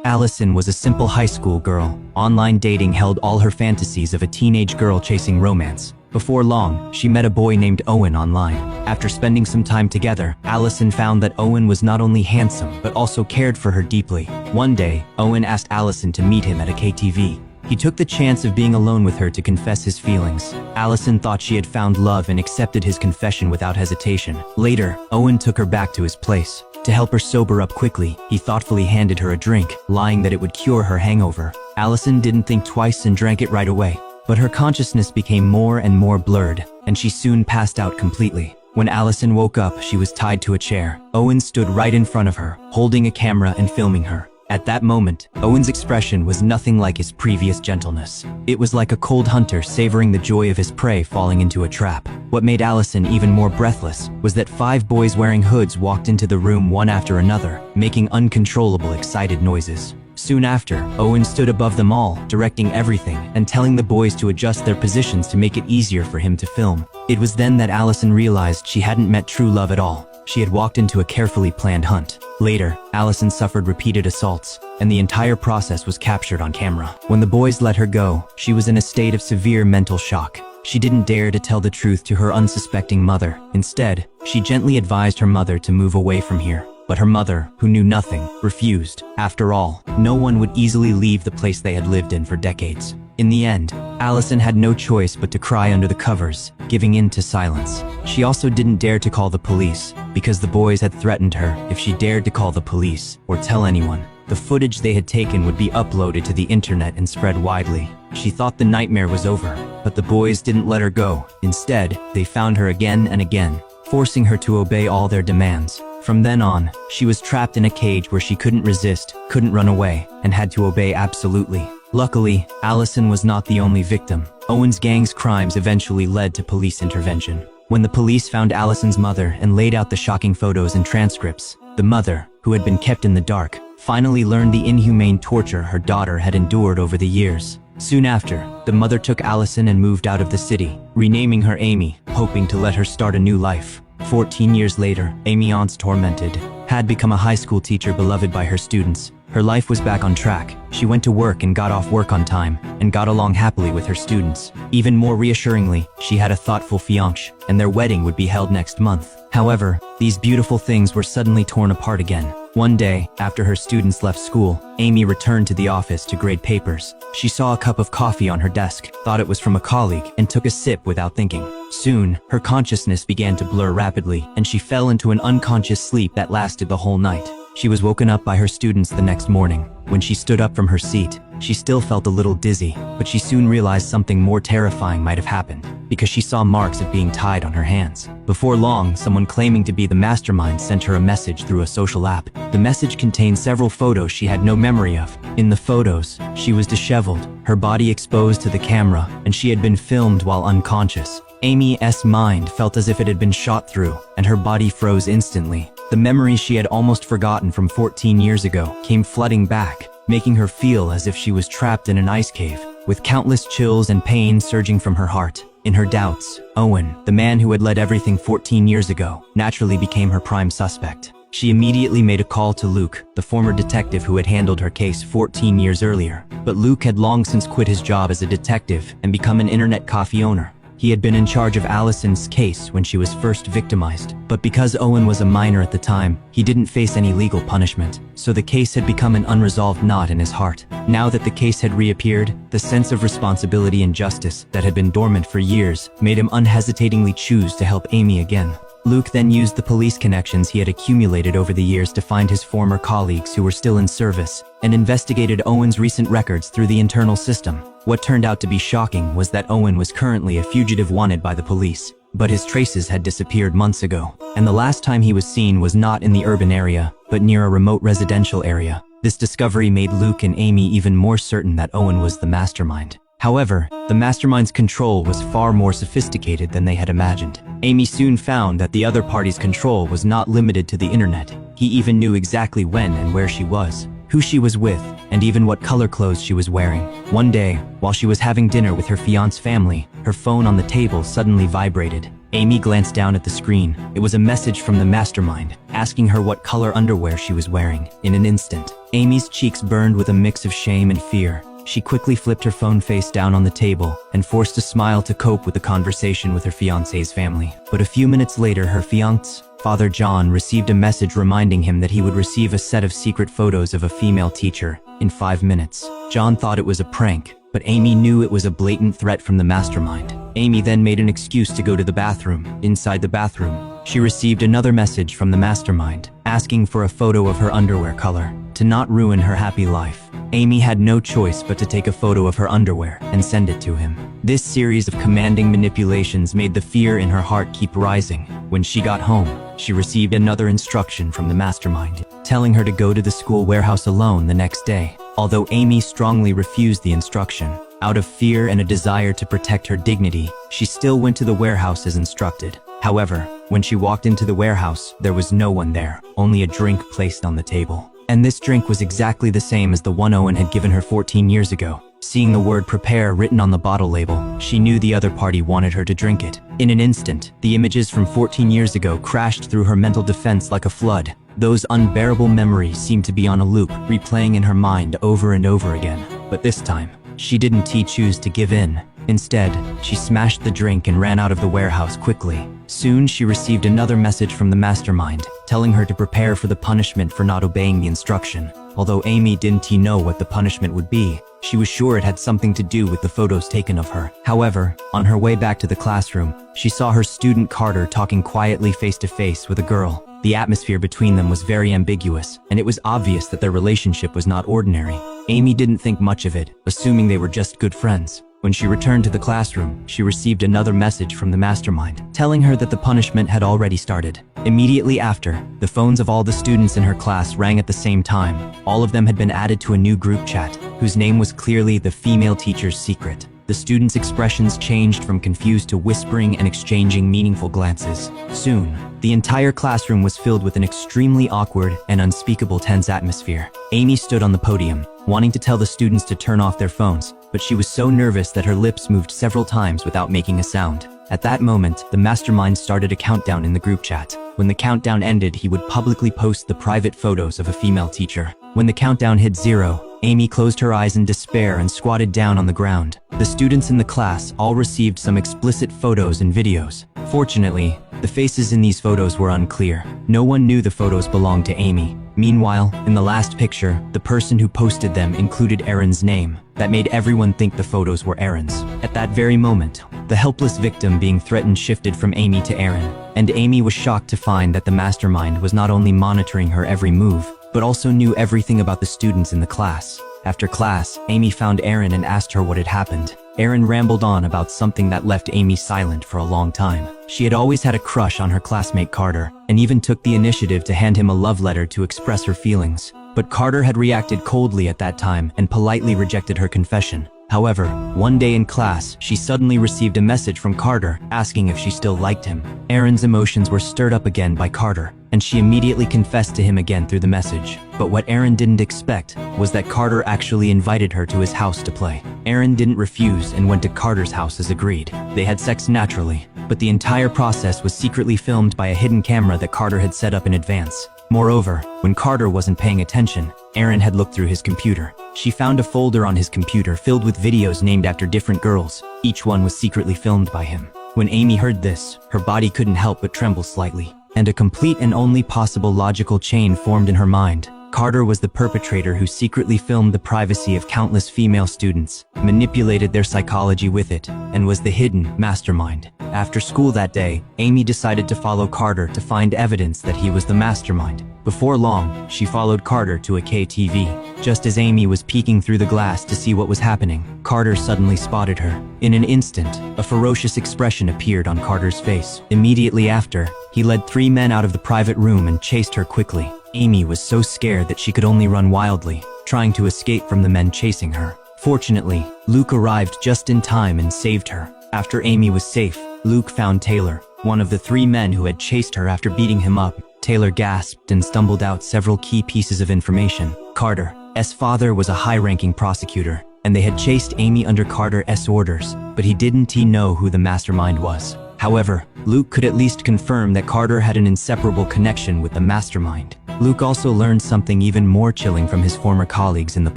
Allison was a simple high school girl. Online dating held all her fantasies of a teenage girl chasing romance. Before long, she met a boy named Owen online. After spending some time together, Allison found that Owen was not only handsome, but also cared for her deeply. One day, Owen asked Allison to meet him at a KTV. He took the chance of being alone with her to confess his feelings. Allison thought she had found love and accepted his confession without hesitation. Later, Owen took her back to his place. To help her sober up quickly, he thoughtfully handed her a drink, lying that it would cure her hangover. Allison didn't think twice and drank it right away. But her consciousness became more and more blurred, and she soon passed out completely. When Allison woke up, she was tied to a chair. Owen stood right in front of her, holding a camera and filming her. At that moment, Owen's expression was nothing like his previous gentleness. It was like a cold hunter savoring the joy of his prey falling into a trap. What made Allison even more breathless was that 5 boys wearing hoods walked into the room one after another, making uncontrollable excited noises. Soon after, Owen stood above them all, directing everything and telling the boys to adjust their positions to make it easier for him to film. It was then that Allison realized she hadn't met true love at all. She had walked into a carefully planned hunt. Later, Allison suffered repeated assaults, and the entire process was captured on camera. When the boys let her go, she was in a state of severe mental shock. She didn't dare to tell the truth to her unsuspecting mother. Instead, she gently advised her mother to move away from here. But her mother, who knew nothing, refused. After all, no one would easily leave the place they had lived in for decades. In the end, Allison had no choice but to cry under the covers, giving in to silence. She also didn't dare to call the police, because the boys had threatened her if she dared to call the police or tell anyone. The footage they had taken would be uploaded to the internet and spread widely. She thought the nightmare was over, but the boys didn't let her go. Instead, they found her again and again, forcing her to obey all their demands. From then on, she was trapped in a cage where she couldn't resist, couldn't run away, and had to obey absolutely. Luckily, Allison was not the only victim. Owen's gang's crimes eventually led to police intervention. When the police found Allison's mother and laid out the shocking photos and transcripts, the mother, who had been kept in the dark, finally learned the inhumane torture her daughter had endured over the years. Soon after, the mother took Allison and moved out of the city, renaming her Amy, hoping to let her start a new life. 14 years later, Amy, once tormented, had become a high school teacher beloved by her students. Her life was back on track. She went to work and got off work on time, and got along happily with her students. Even more reassuringly, she had a thoughtful fiancé, and their wedding would be held next month. However, these beautiful things were suddenly torn apart again. One day, after her students left school, Amy returned to the office to grade papers. She saw a cup of coffee on her desk, thought it was from a colleague, and took a sip without thinking. Soon, her consciousness began to blur rapidly, and she fell into an unconscious sleep that lasted the whole night. She was woken up by her students the next morning. When she stood up from her seat, she still felt a little dizzy, but she soon realized something more terrifying might have happened, because she saw marks of being tied on her hands. Before long, someone claiming to be the mastermind sent her a message through a social app. The message contained several photos she had no memory of. In the photos, she was disheveled, her body exposed to the camera, and she had been filmed while unconscious. Amy's mind felt as if it had been shot through, and her body froze instantly. The memories she had almost forgotten from 14 years ago came flooding back, making her feel as if she was trapped in an ice cave, with countless chills and pain surging from her heart. In her doubts, Owen, the man who had led everything 14 years ago, naturally became her prime suspect. She immediately made a call to Luke, the former detective who had handled her case 14 years earlier. But Luke had long since quit his job as a detective and become an internet cafe owner. He had been in charge of Allison's case when she was first victimized, but because Owen was a minor at the time, he didn't face any legal punishment, so the case had become an unresolved knot in his heart. Now that the case had reappeared, the sense of responsibility and justice that had been dormant for years made him unhesitatingly choose to help Amy again. Luke then used the police connections he had accumulated over the years to find his former colleagues who were still in service, and investigated Owen's recent records through the internal system. What turned out to be shocking was that Owen was currently a fugitive wanted by the police, but his traces had disappeared months ago, and the last time he was seen was not in the urban area, but near a remote residential area. This discovery made Luke and Amy even more certain that Owen was the mastermind. However, the mastermind's control was far more sophisticated than they had imagined. Amy soon found that the other party's control was not limited to the internet. He even knew exactly when and where she was, who she was with, and even what color clothes she was wearing. One day, while she was having dinner with her fiancé's family, her phone on the table suddenly vibrated. Amy glanced down at the screen. It was a message from the mastermind, asking her what color underwear she was wearing. In an instant, Amy's cheeks burned with a mix of shame and fear. She quickly flipped her phone face down on the table and forced a smile to cope with the conversation with her fiancé's family. But a few minutes later, her fiancé, Father John, received a message reminding him that he would receive a set of secret photos of a female teacher in 5 minutes. John thought it was a prank, but Amy knew it was a blatant threat from the mastermind. Amy then made an excuse to go to the bathroom. Inside the bathroom, she received another message from the mastermind, asking for a photo of her underwear color. To not ruin her happy life, Amy had no choice but to take a photo of her underwear and send it to him. This series of commanding manipulations made the fear in her heart keep rising. When she got home, she received another instruction from the mastermind, telling her to go to the school warehouse alone the next day. Although Amy strongly refused the instruction, out of fear and a desire to protect her dignity, she still went to the warehouse as instructed. However, when she walked into the warehouse, there was no one there, only a drink placed on the table. And this drink was exactly the same as the one Owen had given her 14 years ago. Seeing the word prepare written on the bottle label, she knew the other party wanted her to drink it. In an instant, the images from 14 years ago crashed through her mental defense like a flood. Those unbearable memories seemed to be on a loop, replaying in her mind over and over again. But this time, she didn't choose to give in. Instead, she smashed the drink and ran out of the warehouse quickly. Soon, she received another message from the mastermind, telling her to prepare for the punishment for not obeying the instruction. Although Amy didn't know what the punishment would be, she was sure it had something to do with the photos taken of her. However, on her way back to the classroom, she saw her student Carter talking quietly face-to-face with a girl. The atmosphere between them was very ambiguous, and it was obvious that their relationship was not ordinary. Amy didn't think much of it, assuming they were just good friends. When she returned to the classroom, she received another message from the mastermind, telling her that the punishment had already started. Immediately after, the phones of all the students in her class rang at the same time. All of them had been added to a new group chat, whose name was clearly the female teacher's secret. The students' expressions changed from confused to whispering and exchanging meaningful glances. Soon, the entire classroom was filled with an extremely awkward and unspeakable tense atmosphere. Amy stood on the podium, wanting to tell the students to turn off their phones, but she was so nervous that her lips moved several times without making a sound. At that moment, the mastermind started a countdown in the group chat. When the countdown ended, he would publicly post the private photos of a female teacher. When the countdown hit 0, Amy closed her eyes in despair and squatted down on the ground. The students in the class all received some explicit photos and videos. Fortunately, the faces in these photos were unclear. No one knew the photos belonged to Amy. Meanwhile, in the last picture, the person who posted them included Aaron's name. That made everyone think the photos were Aaron's. At that very moment, the helpless victim being threatened shifted from Amy to Aaron, and Amy was shocked to find that the mastermind was not only monitoring her every move, but also knew everything about the students in the class. After class, Amy found Aaron and asked her what had happened. Aaron rambled on about something that left Amy silent for a long time. She had always had a crush on her classmate Carter, and even took the initiative to hand him a love letter to express her feelings. But Carter had reacted coldly at that time and politely rejected her confession. However, one day in class, she suddenly received a message from Carter asking if she still liked him. Aaron's emotions were stirred up again by Carter, and she immediately confessed to him again through the message. But what Aaron didn't expect was that Carter actually invited her to his house to play. Aaron didn't refuse and went to Carter's house as agreed. They had sex naturally, but the entire process was secretly filmed by a hidden camera that Carter had set up in advance. Moreover, when Carter wasn't paying attention, Aaron had looked through his computer. She found a folder on his computer filled with videos named after different girls. Each one was secretly filmed by him. When Amy heard this, her body couldn't help but tremble slightly, and a complete and only possible logical chain formed in her mind. Carter was the perpetrator who secretly filmed the privacy of countless female students, manipulated their psychology with it, and was the hidden mastermind. After school that day, Amy decided to follow Carter to find evidence that he was the mastermind. Before long, she followed Carter to a KTV. Just as Amy was peeking through the glass to see what was happening, Carter suddenly spotted her. In an instant, a ferocious expression appeared on Carter's face. Immediately after, he led 3 men out of the private room and chased her quickly. Amy was so scared that she could only run wildly, trying to escape from the men chasing her. Fortunately, Luke arrived just in time and saved her. After Amy was safe, Luke found Taylor, one of the 3 men who had chased her after beating him up. Taylor gasped and stumbled out several key pieces of information. Carter's father was a high-ranking prosecutor, and they had chased Amy under Carter's orders, but he didn't know who the mastermind was. However, Luke could at least confirm that Carter had an inseparable connection with the mastermind. Luke also learned something even more chilling from his former colleagues in the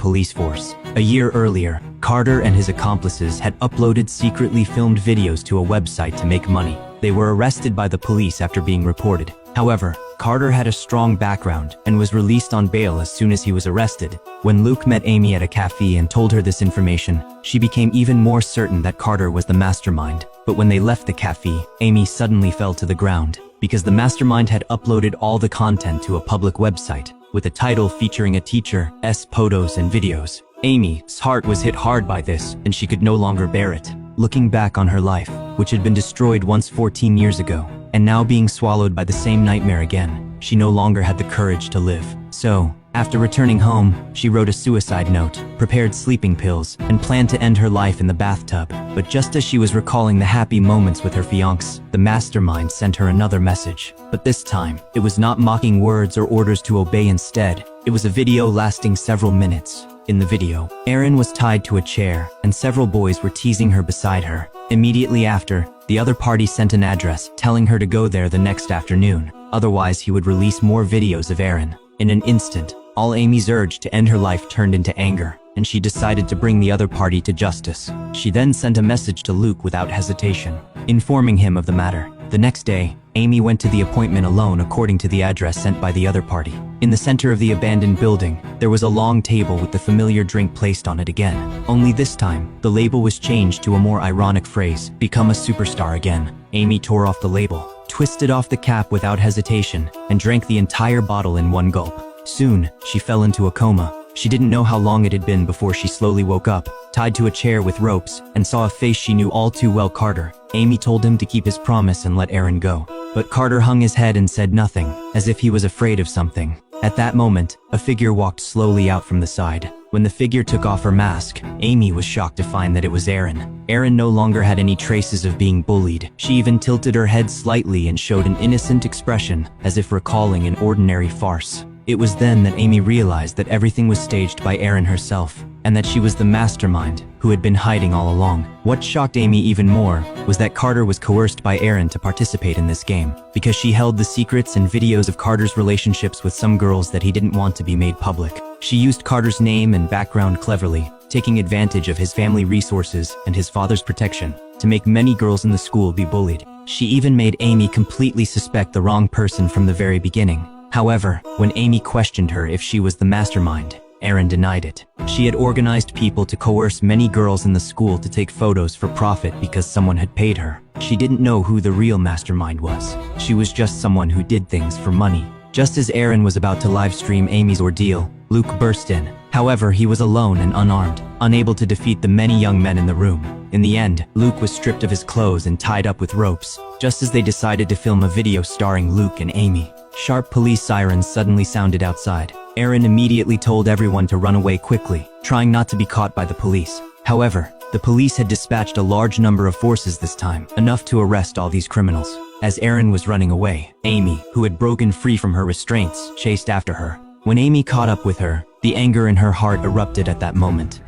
police force. A year earlier, Carter and his accomplices had uploaded secretly filmed videos to a website to make money. They were arrested by the police after being reported. However, Carter had a strong background and was released on bail as soon as he was arrested. When Luke met Amy at a cafe and told her this information, she became even more certain that Carter was the mastermind. But when they left the cafe, Amy suddenly fell to the ground because the mastermind had uploaded all the content to a public website with a title featuring a teacher's photos and videos. Amy's heart was hit hard by this, and she could no longer bear it. Looking back on her life, which had been destroyed once 14 years ago, and now being swallowed by the same nightmare again, she no longer had the courage to live. So, after returning home, she wrote a suicide note, prepared sleeping pills, and planned to end her life in the bathtub. But just as she was recalling the happy moments with her fiancé, the mastermind sent her another message. But this time, it was not mocking words or orders to obey. Instead, it was a video lasting several minutes. In the video, Erin was tied to a chair, and several boys were teasing her beside her. Immediately after, the other party sent an address telling her to go there the next afternoon. Otherwise, he would release more videos of Erin. In an instant, all Amy's urge to end her life turned into anger, and she decided to bring the other party to justice. She then sent a message to Luke without hesitation, informing him of the matter. The next day, Amy went to the appointment alone according to the address sent by the other party. In the center of the abandoned building, there was a long table with the familiar drink placed on it again. Only this time, the label was changed to a more ironic phrase, "Become a superstar again." Amy tore off the label, twisted off the cap without hesitation, and drank the entire bottle in one gulp. Soon, she fell into a coma. She didn't know how long it had been before she slowly woke up, tied to a chair with ropes, and saw a face she knew all too well: Carter. Amy told him to keep his promise and let Erin go. But Carter hung his head and said nothing, as if he was afraid of something. At that moment, a figure walked slowly out from the side. When the figure took off her mask, Amy was shocked to find that it was Erin. Erin no longer had any traces of being bullied. She even tilted her head slightly and showed an innocent expression, as if recalling an ordinary farce. It was then that Amy realized that everything was staged by Erin herself, and that she was the mastermind who had been hiding all along. What shocked Amy even more was that Carter was coerced by Erin to participate in this game, because she held the secrets and videos of Carter's relationships with some girls that he didn't want to be made public. She used Carter's name and background cleverly, taking advantage of his family resources and his father's protection to make many girls in the school be bullied. She even made Amy completely suspect the wrong person from the very beginning. However, when Amy questioned her if she was the mastermind, Erin denied it. She had organized people to coerce many girls in the school to take photos for profit because someone had paid her. She didn't know who the real mastermind was. She was just someone who did things for money. Just as Erin was about to live stream Amy's ordeal, Luke burst in. However, he was alone and unarmed, unable to defeat the many young men in the room. In the end, Luke was stripped of his clothes and tied up with ropes, just as they decided to film a video starring Luke and Amy. Sharp police sirens suddenly sounded outside. Erin immediately told everyone to run away quickly, trying not to be caught by the police. However, the police had dispatched a large number of forces this time, enough to arrest all these criminals. As Erin was running away, Amy, who had broken free from her restraints, chased after her. When Amy caught up with her, the anger in her heart erupted at that moment.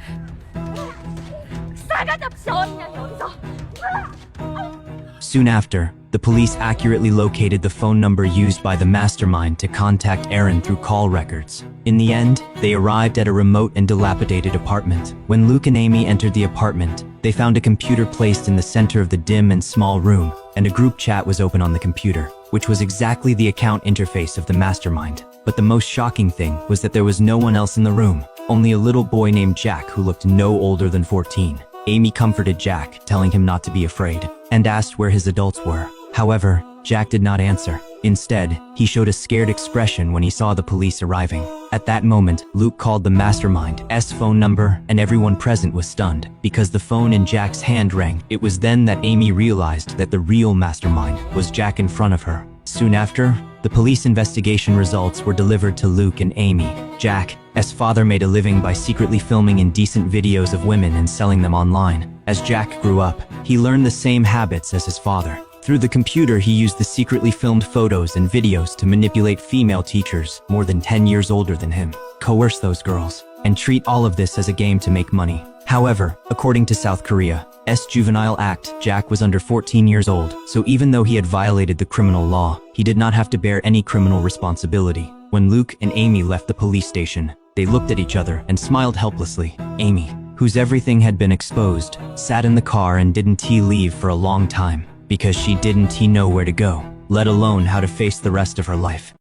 Soon after, the police accurately located the phone number used by the mastermind to contact Erin through call records. In the end, they arrived at a remote and dilapidated apartment. When Luke and Amy entered the apartment, they found a computer placed in the center of the dim and small room, and a group chat was open on the computer, which was exactly the account interface of the mastermind. But the most shocking thing was that there was no one else in the room, only a little boy named Jack who looked no older than 14. Amy comforted Jack, telling him not to be afraid, and asked where his adults were. However, Jack did not answer. Instead, he showed a scared expression when he saw the police arriving. At that moment, Luke called the mastermind's phone number, and everyone present was stunned, because the phone in Jack's hand rang. It was then that Amy realized that the real mastermind was Jack in front of her. Soon after, the police investigation results were delivered to Luke and Amy. Jack's father made a living by secretly filming indecent videos of women and selling them online. As Jack grew up, he learned the same habits as his father. Through the computer, he used the secretly filmed photos and videos to manipulate female teachers more than 10 years older than him, coerce those girls, and treat all of this as a game to make money. However, according to South Korea's Juvenile Act, Jack was under 14 years old, so even though he had violated the criminal law, he did not have to bear any criminal responsibility. When Luke and Amy left the police station, they looked at each other and smiled helplessly. Amy, whose everything had been exposed, sat in the car and didn't leave for a long time, because she didn't know where to go, let alone how to face the rest of her life.